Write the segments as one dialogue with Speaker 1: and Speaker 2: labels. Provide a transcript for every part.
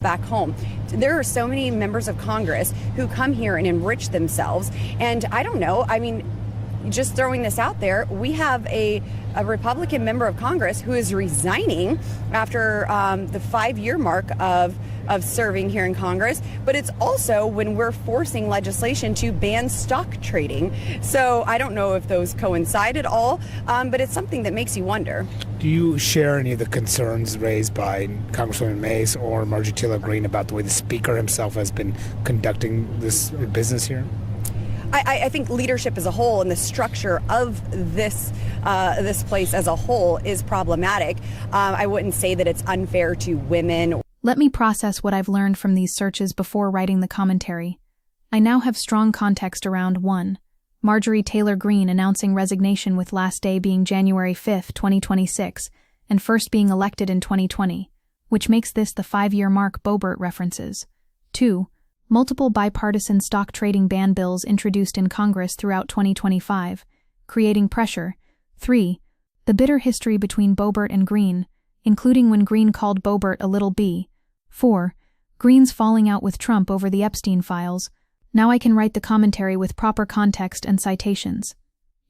Speaker 1: back home. There are so many members of Congress who come here and enrich themselves. And I don't know, I mean, just throwing this out there, we have a Republican member of Congress who is resigning after the 5-year mark of serving here in Congress. But it's also when we're forcing legislation to ban stock trading. So I don't know if those coincide at all, but it's something that makes you wonder.
Speaker 2: Do you share any of the concerns raised by Congresswoman Mace or Marjorie Taylor Greene about the way the Speaker himself has been conducting this business here?
Speaker 1: I think leadership as a whole and the structure of this place as a whole is problematic. I wouldn't say that it's unfair to women.
Speaker 3: Let me process what I've learned from these searches before writing the commentary. I now have strong context around 1. Marjorie Taylor Greene announcing resignation with last day being January 5, 2026, and first being elected in 2020, which makes this the 5-year mark Boebert references. 2. Multiple bipartisan stock trading ban bills introduced in Congress throughout 2025, creating pressure. 3. The bitter history between Boebert and Greene, including when Greene called Boebert a little b. 4. Greene's falling out with Trump over the Epstein files. Now I can write the commentary with proper context and citations.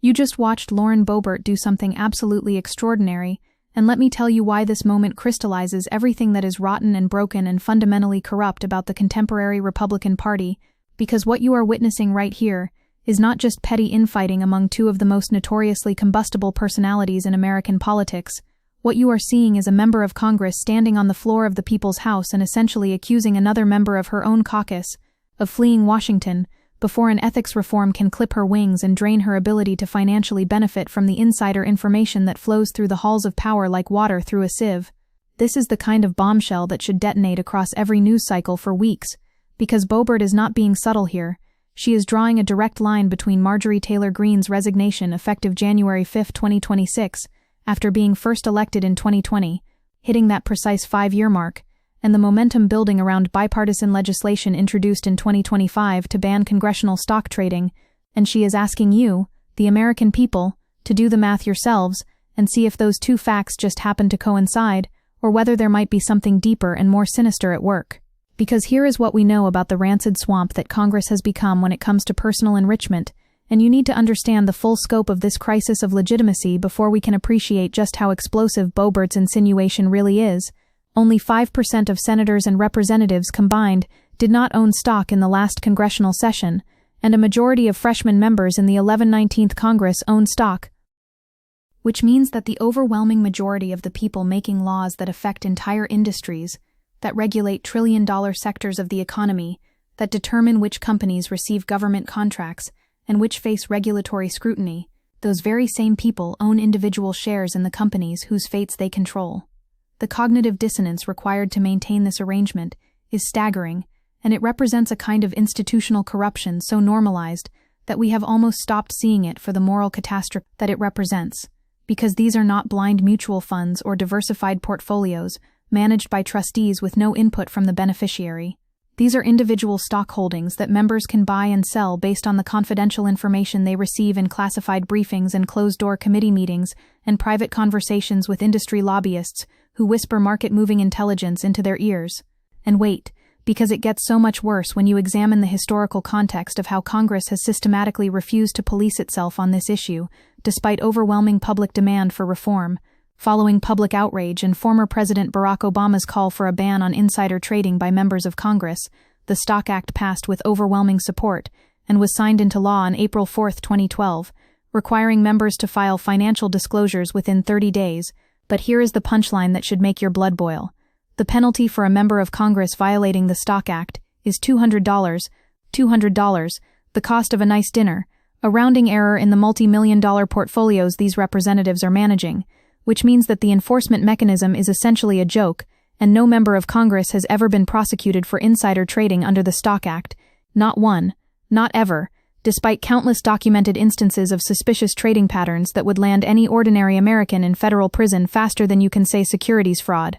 Speaker 3: You just watched Lauren Boebert do something absolutely extraordinary, and let me tell you why this moment crystallizes everything that is rotten and broken and fundamentally corrupt about the contemporary Republican Party, because what you are witnessing right here is not just petty infighting among two of the most notoriously combustible personalities in American politics. What you are seeing is a member of Congress standing on the floor of the People's House and essentially accusing another member of her own caucus of fleeing Washington before an ethics reform can clip her wings and drain her ability to financially benefit from the insider information that flows through the halls of power like water through a sieve. This is the kind of bombshell that should detonate across every news cycle for weeks, because Boebert is not being subtle here. She is drawing a direct line between Marjorie Taylor Greene's resignation effective January 5, 2026, after being first elected in 2020, hitting that precise 5-year mark, and the momentum building around bipartisan legislation introduced in 2025 to ban congressional stock trading, and she is asking you, the American people, to do the math yourselves and see if those two facts just happen to coincide, or whether there might be something deeper and more sinister at work. Because here is what we know about the rancid swamp that Congress has become when it comes to personal enrichment, and you need to understand the full scope of this crisis of legitimacy before we can appreciate just how explosive Boebert's insinuation really is. Only 5% of senators and representatives combined did not own stock in the last congressional session, and a majority of freshman members in the 19th Congress own stock, which means that the overwhelming majority of the people making laws that affect entire industries, that regulate trillion-dollar sectors of the economy, that determine which companies receive government contracts and which face regulatory scrutiny, those very same people own individual shares in the companies whose fates they control. The cognitive dissonance required to maintain this arrangement is staggering, and it represents a kind of institutional corruption so normalized that we have almost stopped seeing it for the moral catastrophe that it represents, because these are not blind mutual funds or diversified portfolios managed by trustees with no input from the beneficiary. These are individual stock holdings that members can buy and sell based on the confidential information they receive in classified briefings and closed-door committee meetings and private conversations with industry lobbyists who whisper market-moving intelligence into their ears. And wait, because it gets so much worse when you examine the historical context of how Congress has systematically refused to police itself on this issue, despite overwhelming public demand for reform. Following public outrage and former President Barack Obama's call for a ban on insider trading by members of Congress, the Stock Act passed with overwhelming support and was signed into law on April 4, 2012, requiring members to file financial disclosures within 30 days. But here is the punchline that should make your blood boil. The penalty for a member of Congress violating the Stock Act is $200, the cost of a nice dinner, a rounding error in the multi-million-dollar portfolios these representatives are managing, which means that the enforcement mechanism is essentially a joke, and no member of Congress has ever been prosecuted for insider trading under the Stock Act. Not one, not ever, despite countless documented instances of suspicious trading patterns that would land any ordinary American in federal prison faster than you can say securities fraud.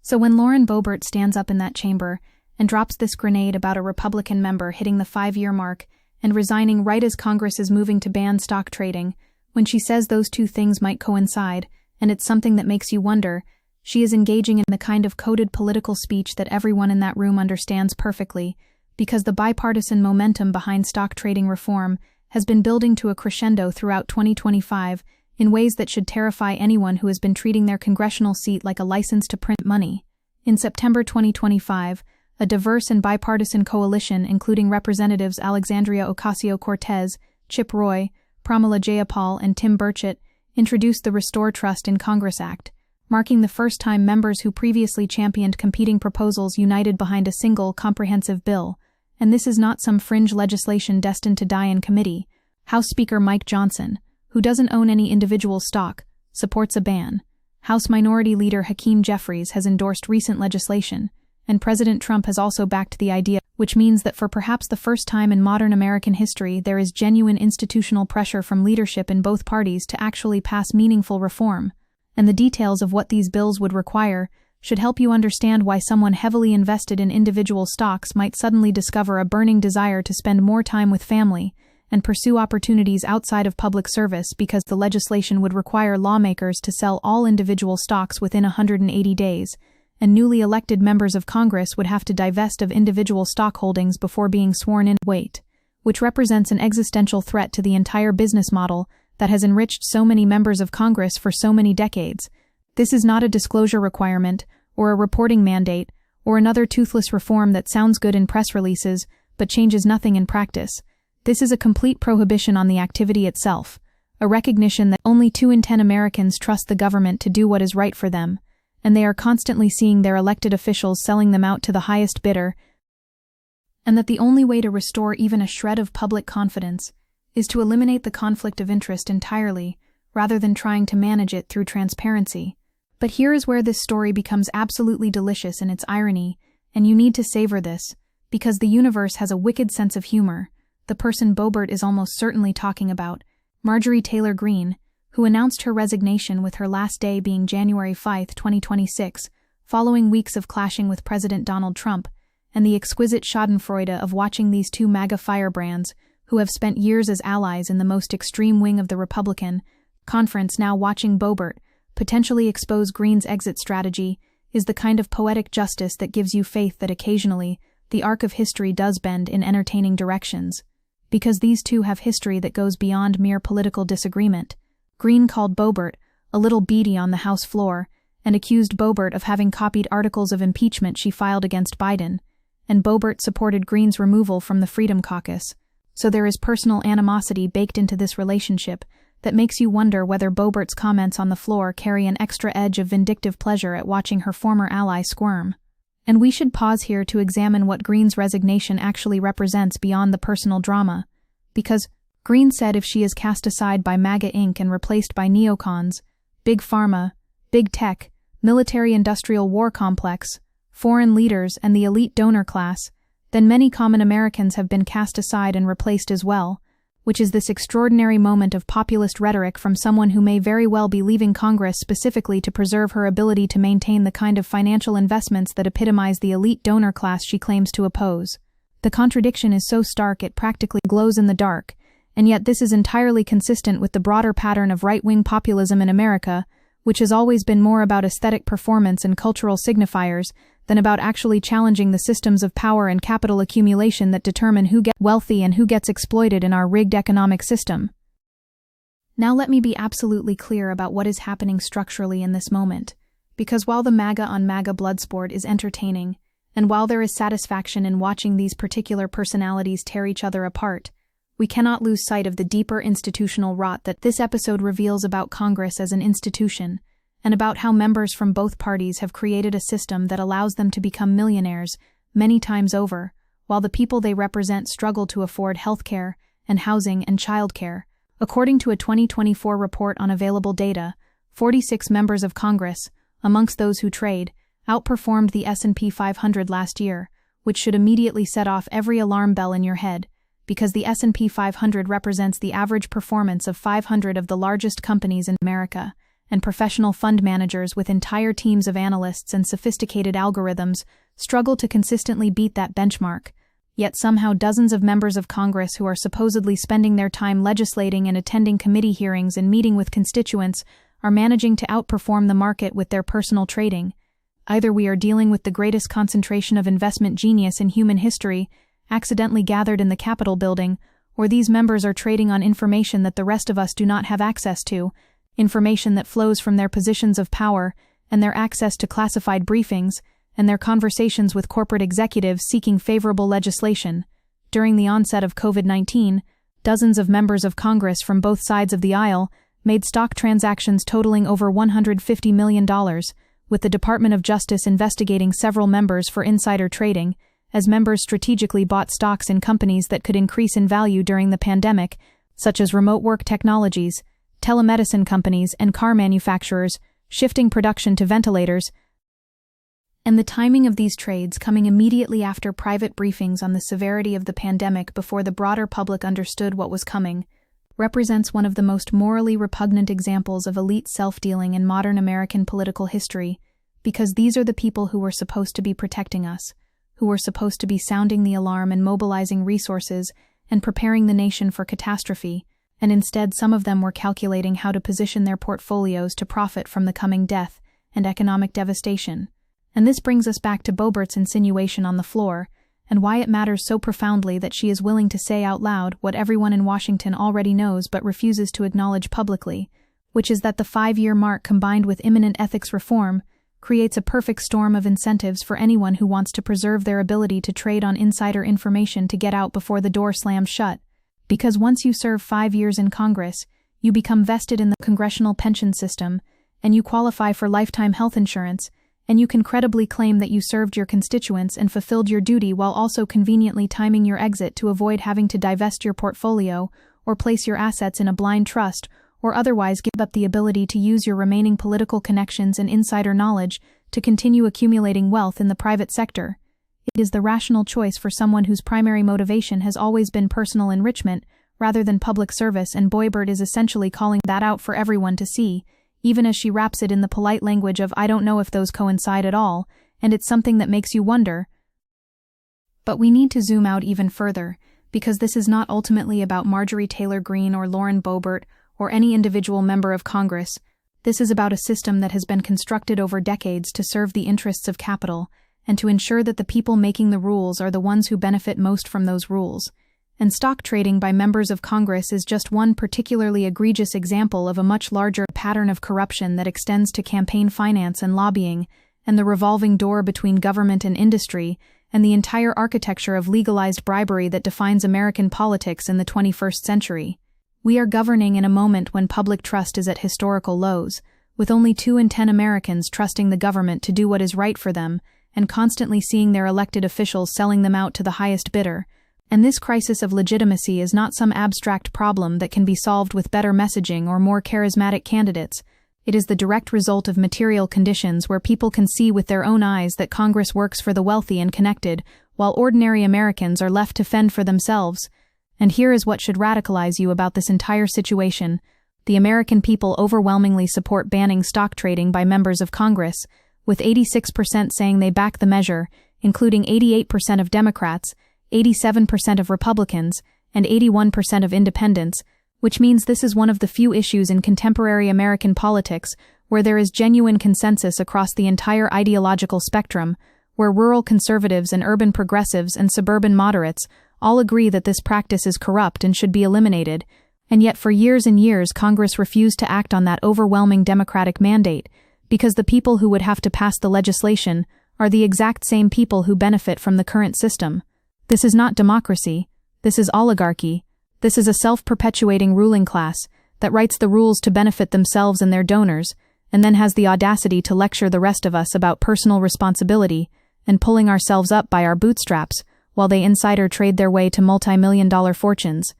Speaker 3: So when Lauren Boebert stands up in that chamber and drops this grenade about a Republican member hitting the 5-year mark and resigning right as Congress is moving to ban stock trading, when she says those two things might coincide, and it's something that makes you wonder, She is engaging in the kind of coded political speech that everyone in that room understands perfectly, because the bipartisan momentum behind stock trading reform has been building to a crescendo throughout 2025 in ways that should terrify anyone who has been treating their congressional seat like a license to print money. In September 2025, a diverse and bipartisan coalition including Representatives Alexandria Ocasio-Cortez, Chip Roy, Pramila Jayapal, and Tim Burchett introduced the Restore Trust in Congress Act, marking the first time members who previously championed competing proposals united behind a single, comprehensive bill. And this is not some fringe legislation destined to die in committee. House Speaker Mike Johnson, who doesn't own any individual stock, supports a ban. House Minority Leader Hakeem Jeffries has endorsed recent legislation, and President Trump has also backed the idea, which means that for perhaps the first time in modern American history, there is genuine institutional pressure from leadership in both parties to actually pass meaningful reform. And the details of what these bills would require should help you understand why someone heavily invested in individual stocks might suddenly discover a burning desire to spend more time with family and pursue opportunities outside of public service because the legislation would require lawmakers to sell all individual stocks within 180 days, and newly elected members of Congress would have to divest of individual stock holdings before being sworn in, which represents an existential threat to the entire business model that has enriched so many members of Congress for so many decades. This is not a disclosure requirement, or a reporting mandate, or another toothless reform that sounds good in press releases, but changes nothing in practice. This is a complete prohibition on the activity itself, a recognition that only 2 in 10 Americans trust the government to do what is right for them, and they are constantly seeing their elected officials selling them out to the highest bidder, and that the only way to restore even a shred of public confidence is to eliminate the conflict of interest entirely, rather than trying to manage it through transparency. But here is where this story becomes absolutely delicious in its irony, and you need to savor this, because the universe has a wicked sense of humor. The person Boebert is almost certainly talking about, Marjorie Taylor Greene, who announced her resignation with her last day being January 5, 2026, following weeks of clashing with President Donald Trump, and the exquisite schadenfreude of watching these two MAGA firebrands, who have spent years as allies in the most extreme wing of the Republican conference, now watching Boebert potentially expose Greene's exit strategy, is the kind of poetic justice that gives you faith that occasionally the arc of history does bend in entertaining directions. Because these two have history that goes beyond mere political disagreement. Greene called Boebert a little beady on the House floor and accused Boebert of having copied articles of impeachment she filed against Biden, and Boebert supported Greene's removal from the Freedom Caucus. So there is personal animosity baked into this relationship that makes you wonder whether Boebert's comments on the floor carry an extra edge of vindictive pleasure at watching her former ally squirm. And we should pause here to examine what Greene's resignation actually represents beyond the personal drama, because Greene said if she is cast aside by MAGA Inc. and replaced by neocons, big pharma, big tech, military-industrial war complex, foreign leaders, and the elite donor class, then many common Americans have been cast aside and replaced as well, which is this extraordinary moment of populist rhetoric from someone who may very well be leaving Congress specifically to preserve her ability to maintain the kind of financial investments that epitomize the elite donor class she claims to oppose. The contradiction is so stark it practically glows in the dark, and yet this is entirely consistent with the broader pattern of right-wing populism in America, which has always been more about aesthetic performance and cultural signifiers than about actually challenging the systems of power and capital accumulation that determine who gets wealthy and who gets exploited in our rigged economic system. Now let me be absolutely clear about what is happening structurally in this moment, because while the MAGA on MAGA bloodsport is entertaining, and while there is satisfaction in watching these particular personalities tear each other apart, we cannot lose sight of the deeper institutional rot that this episode reveals about Congress as an institution, and about how members from both parties have created a system that allows them to become millionaires many times over, while the people they represent struggle to afford health care and housing and childcare. According to a 2024 report on available data, 46 members of Congress, amongst those who trade, outperformed the S&P 500 last year, which should immediately set off every alarm bell in your head, because the S&P 500 represents the average performance of 500 of the largest companies in America, and professional fund managers with entire teams of analysts and sophisticated algorithms struggle to consistently beat that benchmark. Yet somehow dozens of members of Congress who are supposedly spending their time legislating and attending committee hearings and meeting with constituents are managing to outperform the market with their personal trading. Either we are dealing with the greatest concentration of investment genius in human history, accidentally gathered in the Capitol building, or these members are trading on information that the rest of us do not have access to, information that flows from their positions of power and their access to classified briefings and their conversations with corporate executives seeking favorable legislation. During the onset of COVID-19, dozens of members of Congress from both sides of the aisle made stock transactions totaling over $150 million, with the Department of Justice investigating several members for insider trading, as members strategically bought stocks in companies that could increase in value during the pandemic, such as remote work technologies, telemedicine companies, and car manufacturers, shifting production to ventilators. And the timing of these trades coming immediately after private briefings on the severity of the pandemic before the broader public understood what was coming, represents one of the most morally repugnant examples of elite self-dealing in modern American political history, because these are the people who were supposed to be protecting us, who were supposed to be sounding the alarm and mobilizing resources and preparing the nation for catastrophe, and instead some of them were calculating how to position their portfolios to profit from the coming death and economic devastation. And this brings us back to Boebert's insinuation on the floor, and why it matters so profoundly that she is willing to say out loud what everyone in Washington already knows but refuses to acknowledge publicly, which is that the 5-year mark combined with imminent ethics reform creates a perfect storm of incentives for anyone who wants to preserve their ability to trade on insider information to get out before the door slams shut. Because once you serve 5 years in Congress, you become vested in the congressional pension system, and you qualify for lifetime health insurance, and you can credibly claim that you served your constituents and fulfilled your duty while also conveniently timing your exit to avoid having to divest your portfolio or place your assets in a blind trust or otherwise give up the ability to use your remaining political connections and insider knowledge to continue accumulating wealth in the private sector. It is the rational choice for someone whose primary motivation has always been personal enrichment rather than public service, and Boebert is essentially calling that out for everyone to see, even as she wraps it in the polite language of "I don't know if those coincide at all," and it's something that makes you wonder. But we need to zoom out even further, because this is not ultimately about Marjorie Taylor Greene or Lauren Boebert or any individual member of Congress. This is about a system that has been constructed over decades to serve the interests of capital, and to ensure that the people making the rules are the ones who benefit most from those rules. And stock trading by members of Congress is just one particularly egregious example of a much larger pattern of corruption that extends to campaign finance and lobbying, and the revolving door between government and industry, and the entire architecture of legalized bribery that defines American politics in the 21st century. We are governing in a moment when public trust is at historical lows, with only 2 in 10 Americans trusting the government to do what is right for them, and constantly seeing their elected officials selling them out to the highest bidder. And this crisis of legitimacy is not some abstract problem that can be solved with better messaging or more charismatic candidates. It is the direct result of material conditions where people can see with their own eyes that Congress works for the wealthy and connected, while ordinary Americans are left to fend for themselves. And here is what should radicalize you about this entire situation. The American people overwhelmingly support banning stock trading by members of Congress, with 86% saying they back the measure, including 88% of Democrats, 87% of Republicans, and 81% of independents, which means this is one of the few issues in contemporary American politics where there is genuine consensus across the entire ideological spectrum, where rural conservatives and urban progressives and suburban moderates all agree that this practice is corrupt and should be eliminated, and yet for years and years Congress refused to act on that overwhelming Democratic mandate, because the people who would have to pass the legislation are the exact same people who benefit from the current system. This is not democracy. This is oligarchy. This is a self-perpetuating ruling class that writes the rules to benefit themselves and their donors, and then has the audacity to lecture the rest of us about personal responsibility and pulling ourselves up by our bootstraps while they insider trade their way to multi-million-dollar fortunes.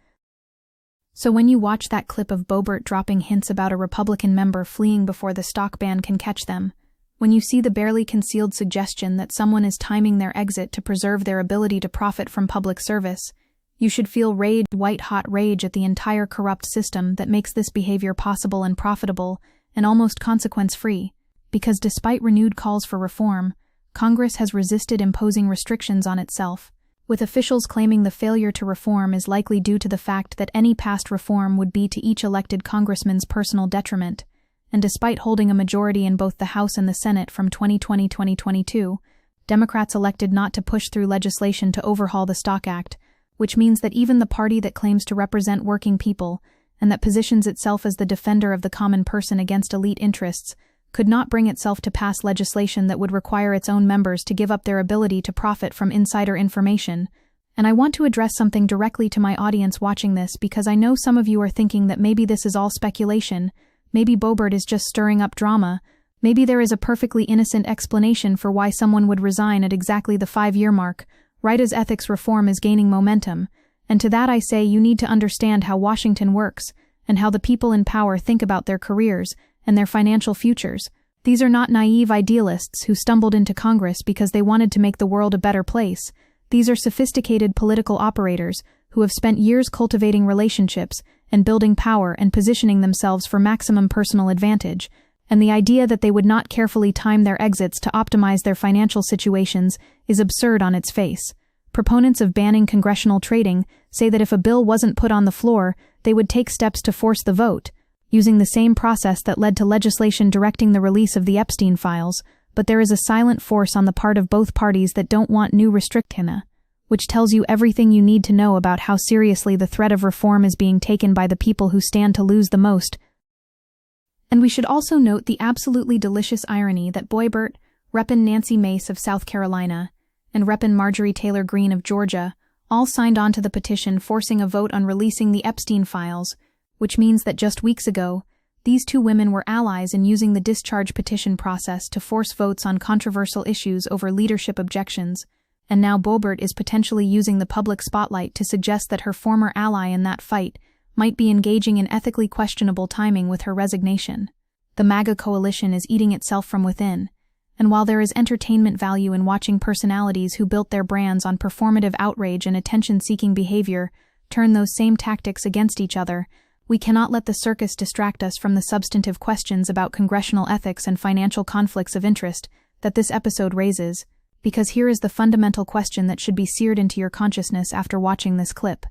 Speaker 3: So when you watch that clip of Boebert dropping hints about a Republican member fleeing before the stock ban can catch them, when you see the barely concealed suggestion that someone is timing their exit to preserve their ability to profit from public service, you should feel white-hot rage at the entire corrupt system that makes this behavior possible and profitable and almost consequence-free, because despite renewed calls for reform, Congress has resisted imposing restrictions on itself, with officials claiming the failure to reform is likely due to the fact that any past reform would be to each elected congressman's personal detriment, and despite holding a majority in both the House and the Senate from 2020-2022, Democrats elected not to push through legislation to overhaul the Stock Act, which means that even the party that claims to represent working people and that positions itself as the defender of the common person against elite interests could not bring itself to pass legislation that would require its own members to give up their ability to profit from insider information. And I want to address something directly to my audience watching this because I know some of you are thinking that maybe this is all speculation, maybe Boebert is just stirring up drama, maybe there is a perfectly innocent explanation for why someone would resign at exactly the 5-year mark, right as ethics reform is gaining momentum. And to that I say you need to understand how Washington works and how the people in power think about their careers and their financial futures. These are not naive idealists who stumbled into Congress because they wanted to make the world a better place. These are sophisticated political operators who have spent years cultivating relationships and building power and positioning themselves for maximum personal advantage. And the idea that they would not carefully time their exits to optimize their financial situations is absurd on its face. Proponents of banning congressional trading say that if a bill wasn't put on the floor, they would take steps to force the vote, using the same process that led to legislation directing the release of the Epstein files, but there is a silent force on the part of both parties that don't want new restrictions, which tells you everything you need to know about how seriously the threat of reform is being taken by the people who stand to lose the most. And we should also note the absolutely delicious irony that Boebert, Reppin' Nancy Mace of South Carolina, and Reppin' Marjorie Taylor Greene of Georgia all signed on to the petition forcing a vote on releasing the Epstein files, which means that just weeks ago, these two women were allies in using the discharge petition process to force votes on controversial issues over leadership objections, and now Boebert is potentially using the public spotlight to suggest that her former ally in that fight might be engaging in ethically questionable timing with her resignation. The MAGA coalition is eating itself from within, and while there is entertainment value in watching personalities who built their brands on performative outrage and attention-seeking behavior turn those same tactics against each other, we cannot let the circus distract us from the substantive questions about congressional ethics and financial conflicts of interest that this episode raises, because here is the fundamental question that should be seared into your consciousness after watching this clip.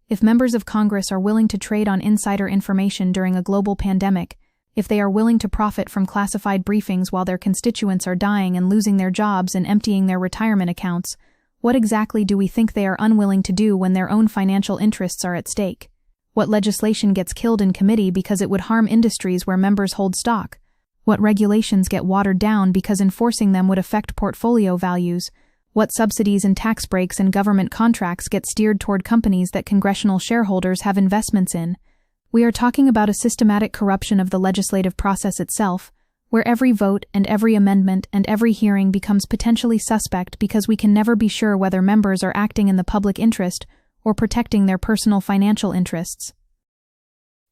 Speaker 3: If members of Congress are willing to trade on insider information during a global pandemic, if they are willing to profit from classified briefings while their constituents are dying and losing their jobs and emptying their retirement accounts, what exactly do we think they are unwilling to do when their own financial interests are at stake? What legislation gets killed in committee because it would harm industries where members hold stock? What regulations get watered down because enforcing them would affect portfolio values? What subsidies and tax breaks and government contracts get steered toward companies that congressional shareholders have investments in? We are talking about a systematic corruption of the legislative process itself, where every vote and every amendment and every hearing becomes potentially suspect because we can never be sure whether members are acting in the public interest or protecting their personal financial interests.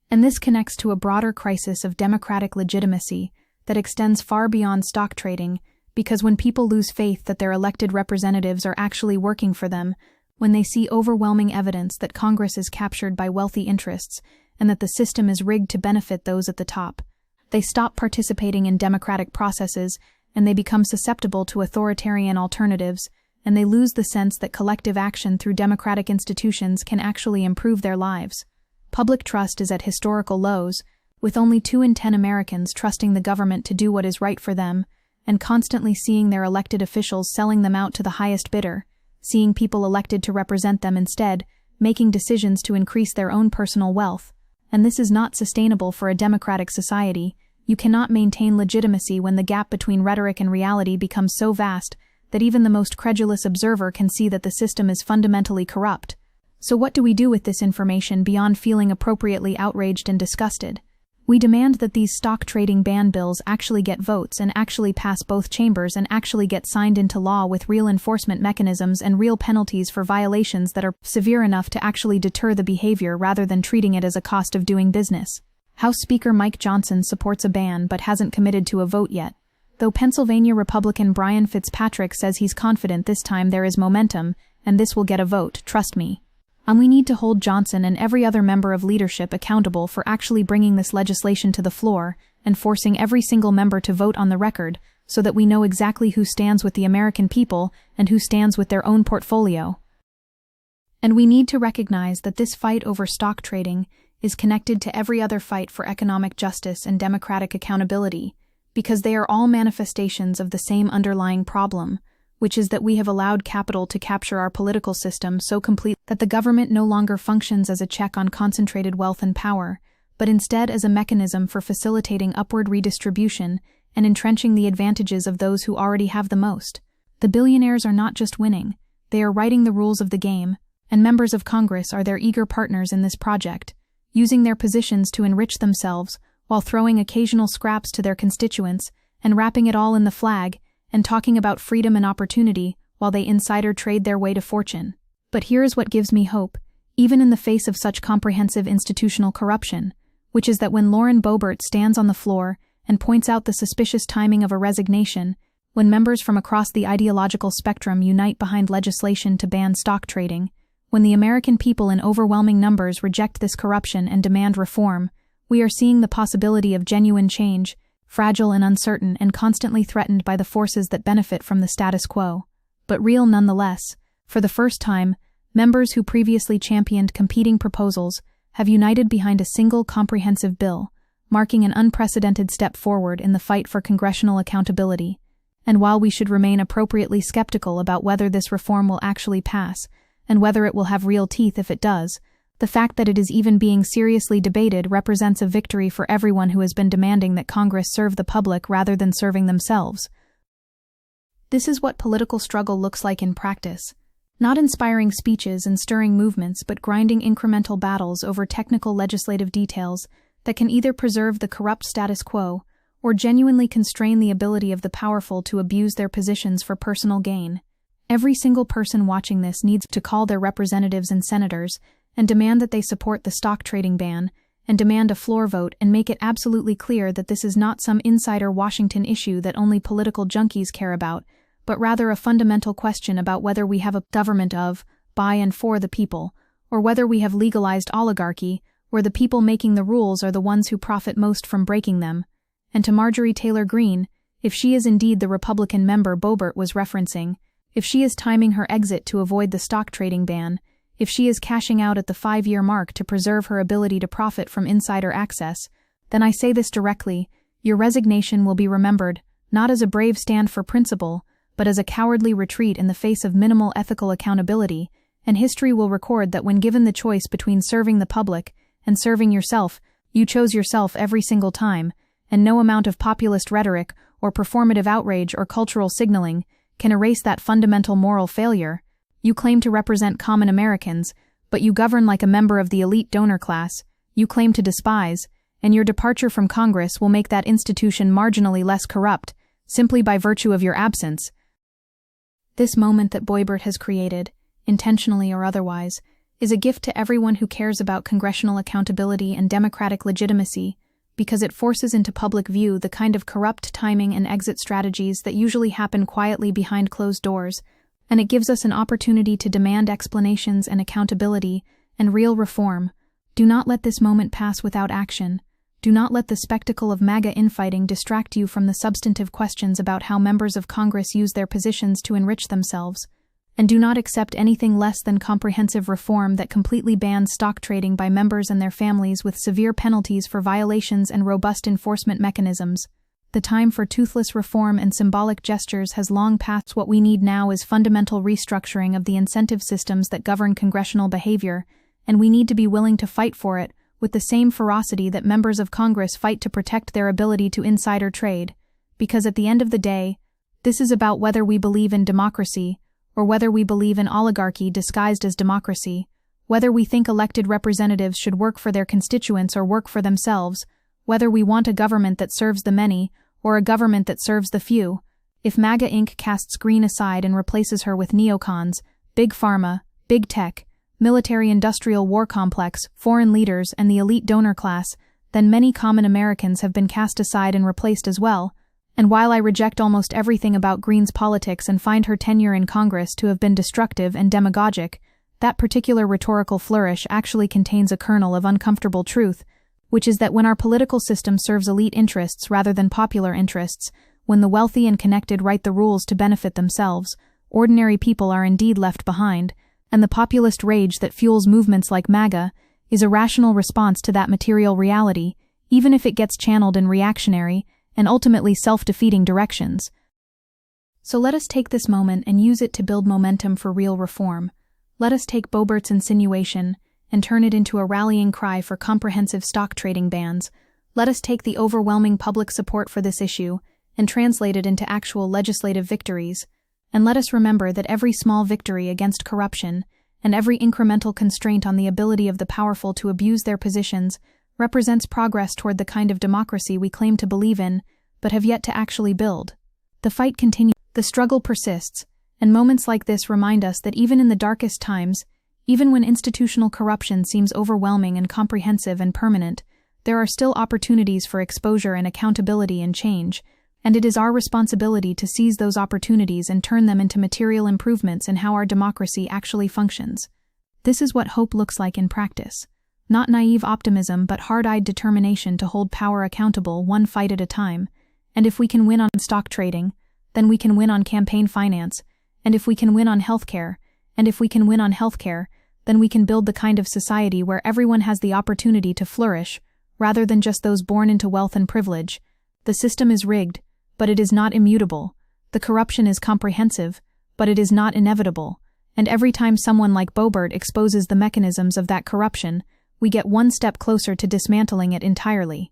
Speaker 3: And this connects to a broader crisis of democratic legitimacy that extends far beyond stock trading, because when people lose faith that their elected representatives are actually working for them, when they see overwhelming evidence that Congress is captured by wealthy interests and that the system is rigged to benefit those at the top, they stop participating in democratic processes and they become susceptible to authoritarian alternatives, and they lose the sense that collective action through democratic institutions can actually improve their lives. Public trust is at historical lows, with only 2 in 10 Americans trusting the government to do what is right for them, and constantly seeing their elected officials selling them out to the highest bidder, seeing people elected to represent them instead, making decisions to increase their own personal wealth. And this is not sustainable for a democratic society. You cannot maintain legitimacy when the gap between rhetoric and reality becomes so vast that even the most credulous observer can see that the system is fundamentally corrupt. So what do we do with this information beyond feeling appropriately outraged and disgusted? We demand that these stock trading ban bills actually get votes and actually pass both chambers and actually get signed into law with real enforcement mechanisms and real penalties for violations that are severe enough to actually deter the behavior rather than treating it as a cost of doing business. House Speaker Mike Johnson supports a ban but hasn't committed to a vote yet, though Pennsylvania Republican Brian Fitzpatrick says he's confident this time there is momentum and this will get a vote, trust me. And we need to hold Johnson and every other member of leadership accountable for actually bringing this legislation to the floor and forcing every single member to vote on the record so that we know exactly who stands with the American people and who stands with their own portfolio. And we need to recognize that this fight over stock trading is connected to every other fight for economic justice and democratic accountability, because they are all manifestations of the same underlying problem, which is that we have allowed capital to capture our political system so completely that the government no longer functions as a check on concentrated wealth and power, but instead as a mechanism for facilitating upward redistribution and entrenching the advantages of those who already have the most. The billionaires are not just winning, they are writing the rules of the game, and members of Congress are their eager partners in this project, using their positions to enrich themselves while throwing occasional scraps to their constituents and wrapping it all in the flag and talking about freedom and opportunity while they insider trade their way to fortune. But here is what gives me hope, even in the face of such comprehensive institutional corruption, which is that when Lauren Boebert stands on the floor and points out the suspicious timing of a resignation, when members from across the ideological spectrum unite behind legislation to ban stock trading, when the American people in overwhelming numbers reject this corruption and demand reform, we are seeing the possibility of genuine change, fragile and uncertain and constantly threatened by the forces that benefit from the status quo, but real nonetheless. For the first time, members who previously championed competing proposals have united behind a single comprehensive bill, marking an unprecedented step forward in the fight for congressional accountability. And while we should remain appropriately skeptical about whether this reform will actually pass, and whether it will have real teeth if it does, the fact that it is even being seriously debated represents a victory for everyone who has been demanding that Congress serve the public rather than serving themselves. This is what political struggle looks like in practice. Not inspiring speeches and stirring movements, but grinding incremental battles over technical legislative details that can either preserve the corrupt status quo or genuinely constrain the ability of the powerful to abuse their positions for personal gain. Every single person watching this needs to call their representatives and senators and demand that they support the stock trading ban, and demand a floor vote and make it absolutely clear that this is not some insider Washington issue that only political junkies care about, but rather a fundamental question about whether we have a government of, by and for the people, or whether we have legalized oligarchy, where the people making the rules are the ones who profit most from breaking them. And to Marjorie Taylor Greene, if she is indeed the Republican member Boebert was referencing, if she is timing her exit to avoid the stock trading ban, if she is cashing out at the 5-year mark to preserve her ability to profit from insider access, then I say this directly, your resignation will be remembered, not as a brave stand for principle, but as a cowardly retreat in the face of minimal ethical accountability, and history will record that when given the choice between serving the public and serving yourself, you chose yourself every single time, and no amount of populist rhetoric or performative outrage or cultural signaling can erase that fundamental moral failure. You claim to represent common Americans, but you govern like a member of the elite donor class you claim to despise, and your departure from Congress will make that institution marginally less corrupt, simply by virtue of your absence. This moment that Boebert has created, intentionally or otherwise, is a gift to everyone who cares about congressional accountability and democratic legitimacy, because it forces into public view the kind of corrupt timing and exit strategies that usually happen quietly behind closed doors, and it gives us an opportunity to demand explanations and accountability and real reform. Do not let this moment pass without action. Do not let the spectacle of MAGA infighting distract you from the substantive questions about how members of Congress use their positions to enrich themselves. And do not accept anything less than comprehensive reform that completely bans stock trading by members and their families with severe penalties for violations and robust enforcement mechanisms. The time for toothless reform and symbolic gestures has long passed. What we need now is fundamental restructuring of the incentive systems that govern congressional behavior, and we need to be willing to fight for it with the same ferocity that members of Congress fight to protect their ability to insider trade. Because at the end of the day, this is about whether we believe in democracy or whether we believe in oligarchy disguised as democracy, whether we think elected representatives should work for their constituents or work for themselves, whether we want a government that serves the many or a government that serves the few. If MAGA Inc. casts Greene aside and replaces her with neocons, big pharma, big tech, military-industrial war complex, foreign leaders, and the elite donor class, then many common Americans have been cast aside and replaced as well. And while I reject almost everything about Greene's politics and find her tenure in Congress to have been destructive and demagogic, that particular rhetorical flourish actually contains a kernel of uncomfortable truth, which is that when our political system serves elite interests rather than popular interests, when the wealthy and connected write the rules to benefit themselves, ordinary people are indeed left behind, and the populist rage that fuels movements like MAGA is a rational response to that material reality, even if it gets channeled in reactionary and ultimately self-defeating directions. So let us take this moment and use it to build momentum for real reform. Let us take Boebert's insinuation and turn it into a rallying cry for comprehensive stock trading bans. Let us take the overwhelming public support for this issue and translate it into actual legislative victories. And let us remember that every small victory against corruption and every incremental constraint on the ability of the powerful to abuse their positions represents progress toward the kind of democracy we claim to believe in, but have yet to actually build. The fight continues, the struggle persists, and moments like this remind us that even in the darkest times, even when institutional corruption seems overwhelming and comprehensive and permanent, there are still opportunities for exposure and accountability and change, and it is our responsibility to seize those opportunities and turn them into material improvements in how our democracy actually functions. This is what hope looks like in practice. Not naive optimism, but hard-eyed determination to hold power accountable one fight at a time. And if we can win on stock trading, then we can win on campaign finance, and if we can win on healthcare, then we can build the kind of society where everyone has the opportunity to flourish, rather than just those born into wealth and privilege. The system is rigged, but it is not immutable. The corruption is comprehensive, but it is not inevitable. And every time someone like Boebert exposes the mechanisms of that corruption, we get one step closer to dismantling it entirely.